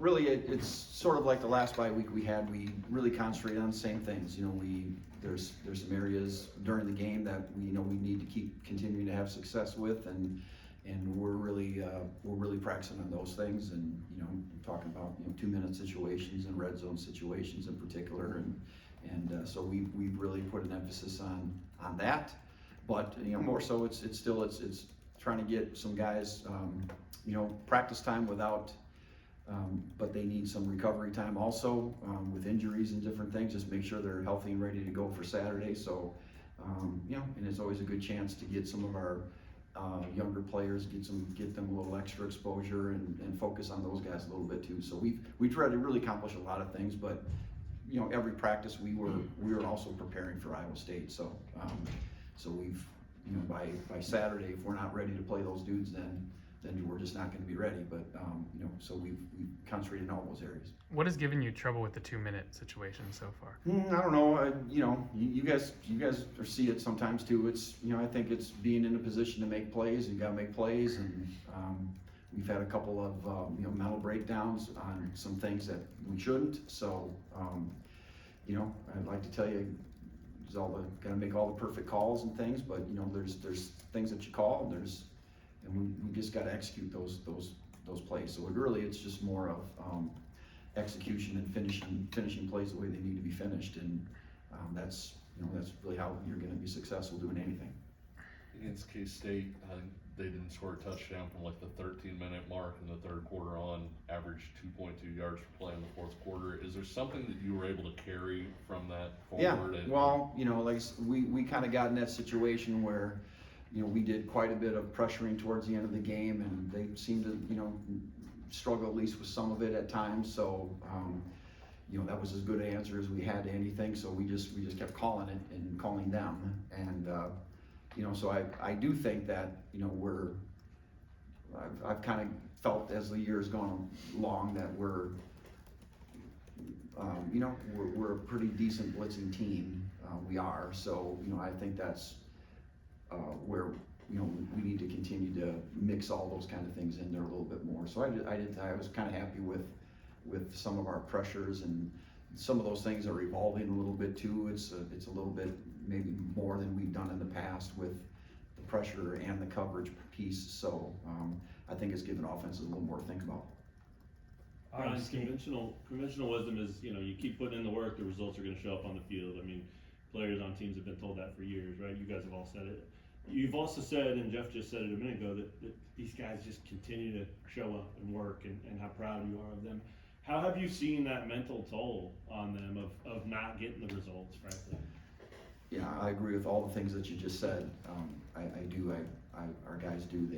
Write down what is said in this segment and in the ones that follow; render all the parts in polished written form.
really, it's sort of like the last bye week we had. We really concentrated on the same things. You know, there's some areas during the game that we need to keep continuing to have success with, and we're really practicing on those things. And I'm talking about 2-minute situations and red zone situations in particular, and so we've really put an emphasis on that. But more so, it's trying to get some guys practice time without. But they need some recovery time also with injuries and different things. Just make sure they're healthy and ready to go for Saturday. So, and it's always a good chance to get some of our younger players, get them a little extra exposure and focus on those guys a little bit too. So we tried to really accomplish a lot of things, but every practice we were also preparing for Iowa State. So so we've by Saturday, if we're not ready to play those dudes, then we're just not going to be ready. But so we've concentrated in all those areas. What has given you trouble with the 2-minute situation so far? I don't know. You guys see it sometimes too. It's I think it's being in a position to make plays. You got to make plays, and we've had a couple of mental breakdowns on some things that we shouldn't. So I'd like to tell you, got to make all the perfect calls and things, but there's things that you call, and we just got to execute those plays. So it's just more of execution and finishing plays the way they need to be finished, and that's really how you're going to be successful doing anything. Against K-State, they didn't score a touchdown from like the 13-minute mark in the third quarter on, averaged 2.2 yards per play in the fourth quarter. Is there something that you were able to carry from that forward? Yeah, well, like we kind of got in that situation where we did quite a bit of pressuring towards the end of the game, and they seemed to struggle at least with some of it at times. So that was as good an answer as we had to anything. So we just kept calling it and calling them, and so I do think that I've kind of felt as the years gone along that we're a pretty decent blitzing team. We are. So I think that's where we need to continue to mix all those kind of things in there a little bit more. So I was kind of happy with some of our pressures, and some of those things are evolving a little bit too. It's a little bit maybe more than we've done in the past with the pressure and the coverage piece. So I think it's given offenses a little more to think about. Conventional wisdom is you keep putting in the work, the results are going to show up on the field. I mean, players on teams have been told that for years, right? You guys have all said it. You've also said, and Jeff just said it a minute ago, that these guys just continue to show up and work, and how proud you are of them. How have you seen that mental toll on them of not getting the results, frankly? Yeah, I agree with all the things that you just said. I do. Our guys do.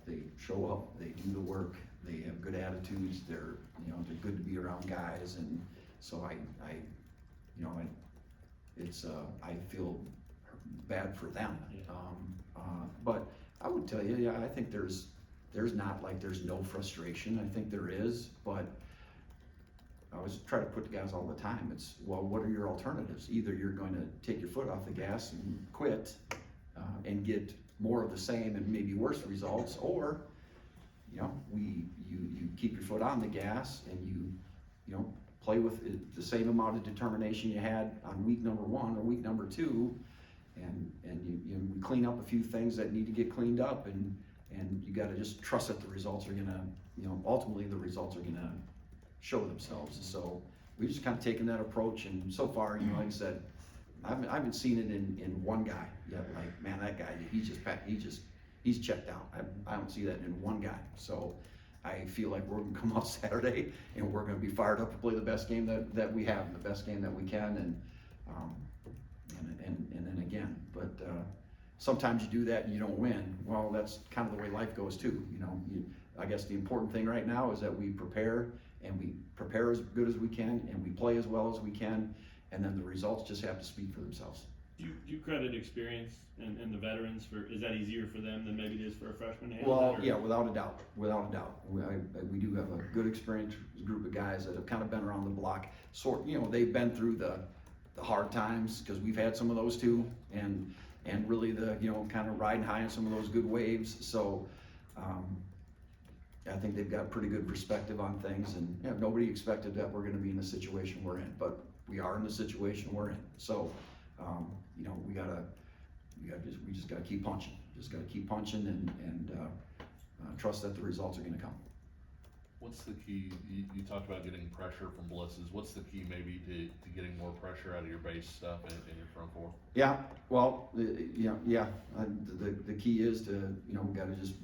They show up. They do the work. They have good attitudes. They're good to be around guys, and so I feel bad for them. Yeah. But I would tell you, I think there's not like there's no frustration. I think there is, but I always try to put the guys all the time. It's, well, what are your alternatives? Either you're going to take your foot off the gas and quit and get more of the same and maybe worse results, or you keep your foot on the gas and you play with the same amount of determination you had on week number 1 or week number 2, and you clean up a few things that need to get cleaned up, and you got to just trust that the results are gonna, ultimately the results are gonna show themselves. So we just kind of taken that approach, and so far, like I said, I haven't seen it in one guy yet. Like, man, that guy, he's checked out. I don't see that in one guy. So I feel like we're gonna come out Saturday and we're gonna be fired up to play the best game that we have, the best game that we can, and then again. But sometimes you do that and you don't win. Well, that's kind of the way life goes too. I guess the important thing right now is that we prepare, and we prepare as good as we can, and we play as well as we can, and then the results just have to speak for themselves. Do you credit experience and the veterans is that easier for them than maybe it is for a freshman? Well, yeah, without a doubt. We do have a good experienced group of guys that have kind of been around the block. They've been through the hard times, because we've had some of those too, and really the kind of riding high on some of those good waves. So I think they've got pretty good perspective on things, and nobody expected that we're going to be in the situation we're in, but we are in the situation we're in. So, you know, we just got to keep punching. Just got to keep punching and trust that the results are going to come. What's the key? You talked about getting pressure from blitzes. What's the key maybe to getting more pressure out of your base stuff in your front four? Yeah, well, the key is to, you know, we got to just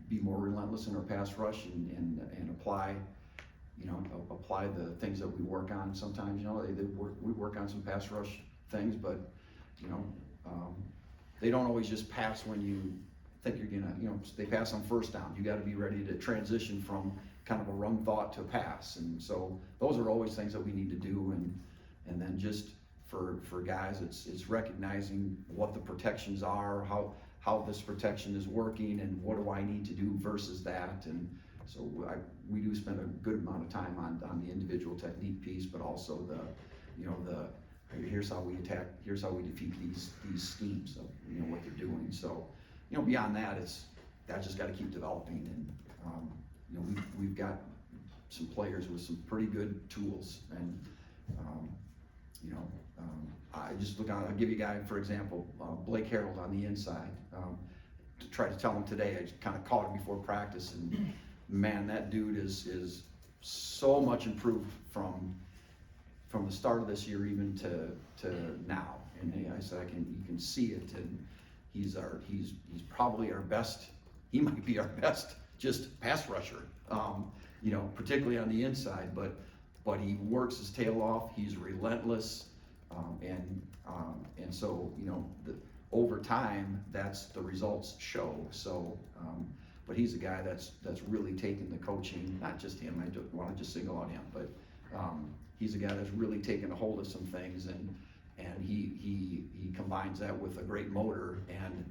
be more relentless in our pass rush and apply, you know, apply the things that we work on. Sometimes, you know, we work on some pass rush things, but, you know, they don't always just pass when you think you're gonna, you know, they pass on first down. You got to be ready to transition from kind of a run thought to a pass, and so those are always things that we need to do. And then just for guys, it's recognizing what the protections are, how this protection is working, and what do I need to do versus that. And so we do spend a good amount of time on the individual technique piece, but also here's how we attack, here's how we defeat these schemes of, you know, what they're doing. So, you know, beyond that, that just got to keep developing. And you know, we've got some players with some pretty good tools, and you know, I'll give you a guy, for example, Blake Harold on the inside. To try to tell him today, I just kind of caught him before practice, and man, that dude is so much improved from the start of this year even to now. And I said, you can see it, and he's probably our best. He might be our best just pass rusher, you know, particularly on the inside. But he works his tail off. He's relentless, and so, you know, over time, that's the results show. So, but he's a guy that's really taken the coaching. Not just him. I don't want to just single out him, but he's a guy that's really taken a hold of some things, and he combines that with a great motor, and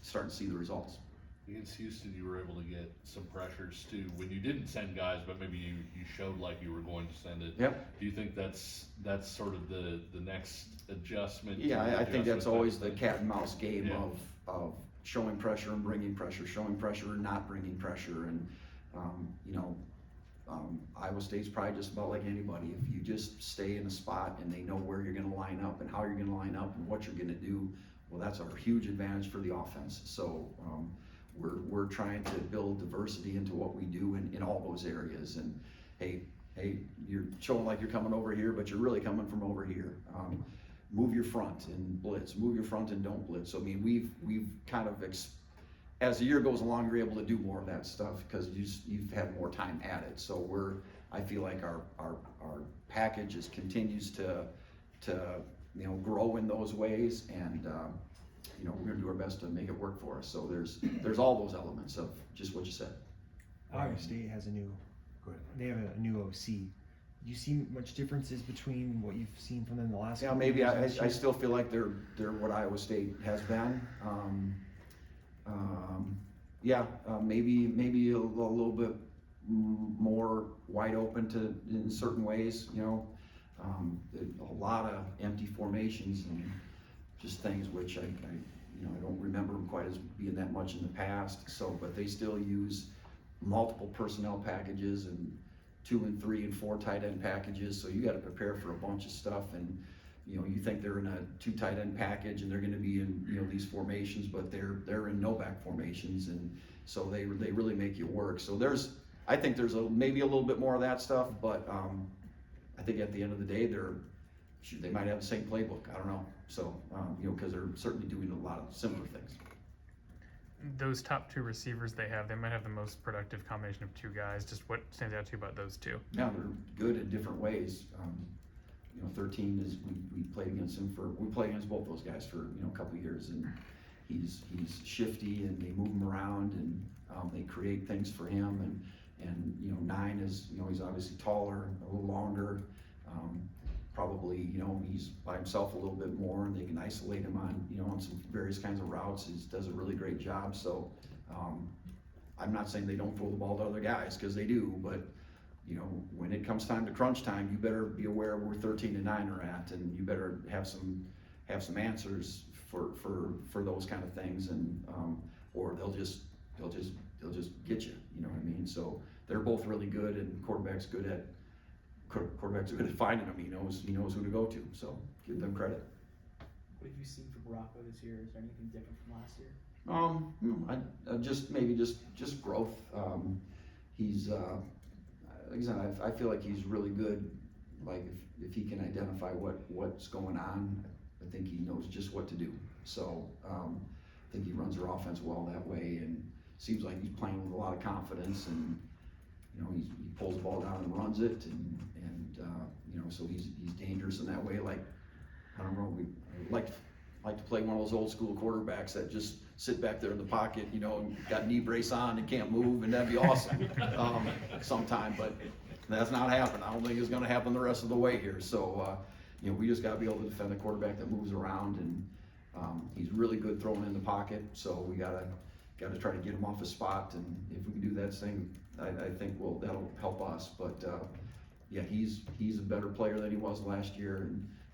starting to see the results. Against Houston, you were able to get some pressures too when you didn't send guys, but maybe you showed like you were going to send it. Yep. Do you think that's sort of the next adjustment? Yeah, I think that's always the cat and mouse game, yeah, of showing pressure and bringing pressure, showing pressure and not bringing pressure. And you know, Iowa State's probably just about like anybody. If you just stay in a spot and they know where you're going to line up and how you're going to line up and what you're going to do, well, that's a huge advantage for the offense. So we're trying to build diversity into what we do in all those areas. And hey, you're showing like you're coming over here, but you're really coming from over here. Move your front and blitz. Move your front and don't blitz. So I mean, we've kind of as the year goes along, you're able to do more of that stuff because you've had more time at it. So I feel like our package continues to you know, grow in those ways, and you know, we're gonna do our best to make it work for us. So there's all those elements of just what you said. Iowa State has a new OC. Do you see much differences between what you've seen from them the last? Yeah, couple maybe years I still feel like they're what Iowa State has been. Maybe a little bit more wide open in certain ways. You know, a lot of empty formations and just things which I don't remember them quite as being that much in the past. So, but they still use multiple personnel packages and 2 and 3 and 4 tight end packages. So you got to prepare for a bunch of stuff, and you know, you think they're in a 2 tight end package and they're going to be in, you know, these formations, but they're in no back formations, and so they really make you work. So I think there's maybe a little bit more of that stuff, but I think at the end of the day they might have the same playbook. I don't know. So you know, because they're certainly doing a lot of similar things. Those top 2 receivers they might have the most productive combination of 2 guys. Just what stands out to you about those 2? Yeah, they're good in different ways. You know, 13 is we played against both those guys for, you know, a couple of years, and he's shifty, and they move him around, and they create things for him, and you know, 9 is, you know, he's obviously taller, a little longer, probably, you know, he's by himself a little bit more, and they can isolate him on, you know, on some various kinds of routes. He does a really great job. So I'm not saying they don't throw the ball to other guys, because they do, but you know, when it comes time to crunch time, you better be aware of where 13 and 9 are at, and you better have some answers for those kind of things, and or they'll just they'll just get you. You know what I mean? So they're both really good, and quarterback's good at finding them. He knows who to go to. So give them credit. What have you seen from Rocco this year? Is there anything different from last year? I just maybe just growth. He's like I said, I feel like he's really good. Like if he can identify what's going on, I think he knows just what to do. So I think he runs our offense well that way, and seems like he's playing with a lot of confidence, and he pulls the ball down and runs it, and so he's dangerous in that way. Like I don't know, we like to play one of those old school quarterbacks that just sit back there in the pocket, and got knee brace on and can't move, and that'd be awesome sometime, but that's not happening. I don't think it's going to happen the rest of the way here. So we just got to be able to defend a quarterback that moves around, and he's really good throwing in the pocket. So we got to try to get him off his spot, and if we can do that thing, I think that'll help us. But yeah, he's a better player than he was last year,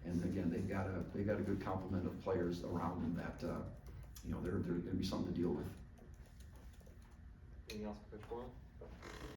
and again, they've got a good complement of players around him that they're going to be something to deal with. Anything else for Coach Borland?